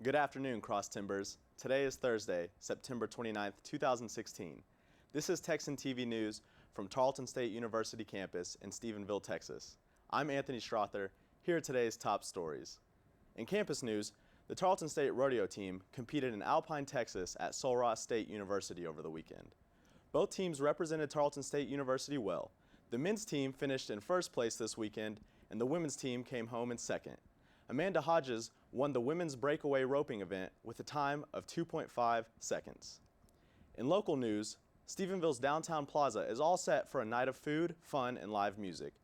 Good afternoon, Cross Timbers. Today is Thursday, September 29th, 2016. This is Texan TV News from Tarleton State University campus in Stephenville, Texas. I'm Anthony Strother. Here are today's top stories. In campus news, the Tarleton State rodeo team competed in Alpine, Texas at Solross State University over the weekend. Both teams represented Tarleton State University well. The men's team finished in first place this weekend, and the women's team came home in second. Amanda Hodges won the women's breakaway roping event with a time of 2.5 seconds. In local news, Stephenville's downtown plaza is all set for a night of food, fun, and live music.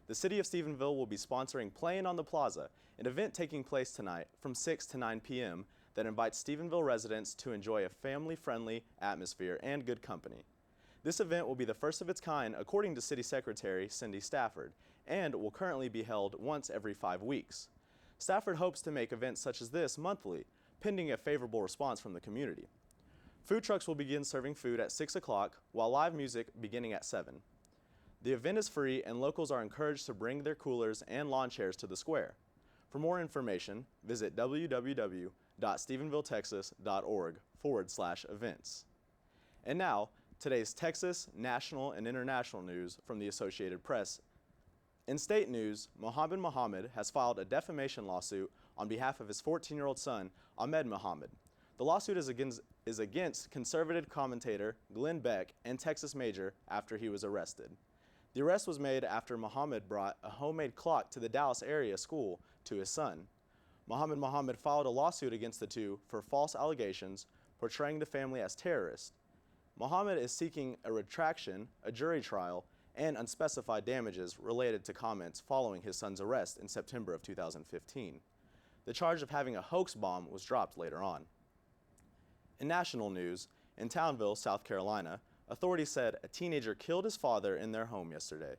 The city of Stephenville will be sponsoring Playing on the Plaza, an event taking place tonight from 6 to 9 p.m. that invites Stephenville residents to enjoy a family-friendly atmosphere and good company. This event will be the first of its kind according to City Secretary Cindy Stafford, and will currently be held once every 5 weeks. Stafford hopes to make events such as this monthly, pending a favorable response from the community. Food trucks will begin serving food at 6 o'clock, while live music beginning at 7. The event is free, and locals are encouraged to bring their coolers and lawn chairs to the square. For more information, visit www.stephenvilletexas.org/events. And now, today's Texas, national, and international news from the Associated Press. In state news, Muhammad has filed a defamation lawsuit on behalf of his 14-year-old son, Ahmed Muhammad. The lawsuit is against conservative commentator Glenn Beck and Texas Major after he was arrested. The arrest was made after Muhammad brought a homemade clock to the Dallas area school to his son. Muhammad filed a lawsuit against the two for false allegations, portraying the family as terrorists. Muhammad is seeking a retraction, a jury trial, and unspecified damages related to comments following his son's arrest in September of 2015. The charge of having a hoax bomb was dropped later on. In national news, in Townville, South Carolina, authorities said a teenager killed his father in their home yesterday.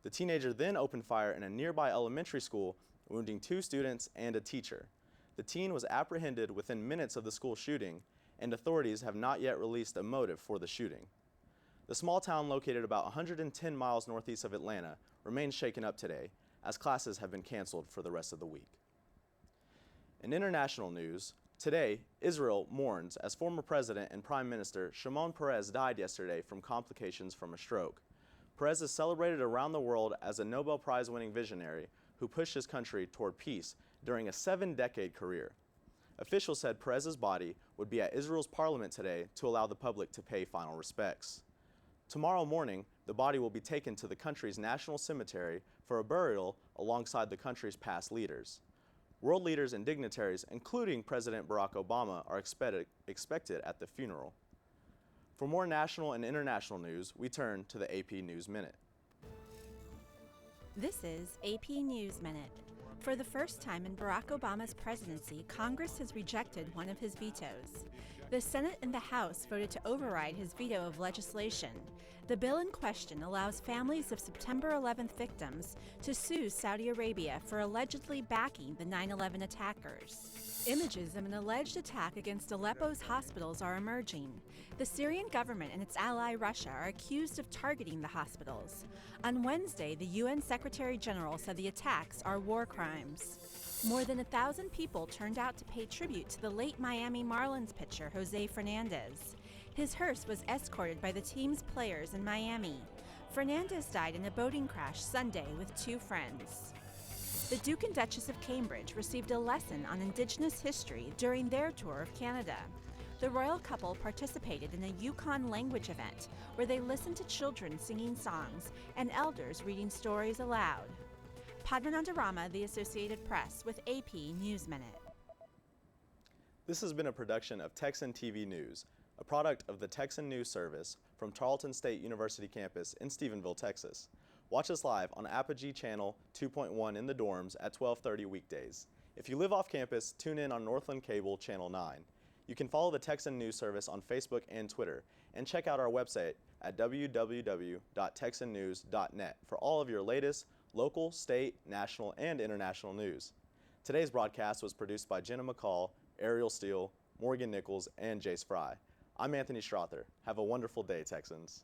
The teenager then opened fire in a nearby elementary school, wounding 2 students and a teacher. The teen was apprehended within minutes of the school shooting, and authorities have not yet released a motive for the shooting. The small town located about 110 miles northeast of Atlanta remains shaken up today, as classes have been canceled for the rest of the week. In international news, today, Israel mourns as former President and Prime Minister Shimon Peres died yesterday from complications from a stroke. Peres is celebrated around the world as a Nobel Prize-winning visionary who pushed his country toward peace during a 7-decade career. Officials said Peres's body would be at Israel's parliament today to allow the public to pay final respects. Tomorrow morning, the body will be taken to the country's national cemetery for a burial alongside the country's past leaders. World leaders and dignitaries, including President Barack Obama, are expected at the funeral. For more national and international news, we turn to the AP News Minute. This is AP News Minute. For the first time in Barack Obama's presidency, Congress has rejected one of his vetoes. The Senate and the House voted to override his veto of legislation. The bill in question allows families of September 11th victims to sue Saudi Arabia for allegedly backing the 9/11 attackers. Images of an alleged attack against Aleppo's hospitals are emerging. The Syrian government and its ally Russia are accused of targeting the hospitals. On Wednesday, the UN Secretary General said the attacks are war crimes. More than 1,000 people turned out to pay tribute to the late Miami Marlins pitcher Jose Fernandez. His hearse was escorted by the team's players in Miami. Fernandez died in a boating crash Sunday with 2 friends. The Duke and Duchess of Cambridge received a lesson on Indigenous history during their tour of Canada. The royal couple participated in a YUKON language event where they listened to children singing songs and elders reading stories aloud. Padmanandarama, The Associated Press, with AP News Minute. This has been a production of Texan TV News, a product of the Texan News Service from Tarleton State University campus in Stephenville, Texas. Watch us live on Apogee Channel 2.1 in the dorms at 12:30 weekdays. If you live off campus, tune in on Northland Cable Channel 9. You can follow the Texan News Service on Facebook and Twitter, and check out our website at www.texannews.net for all of your latest local, state, national, and international news. Today's broadcast was produced by Jenna McCall, Ariel Steele, Morgan Nichols, and Jace Fry. I'm Anthony Strother. Have a wonderful day, Texans.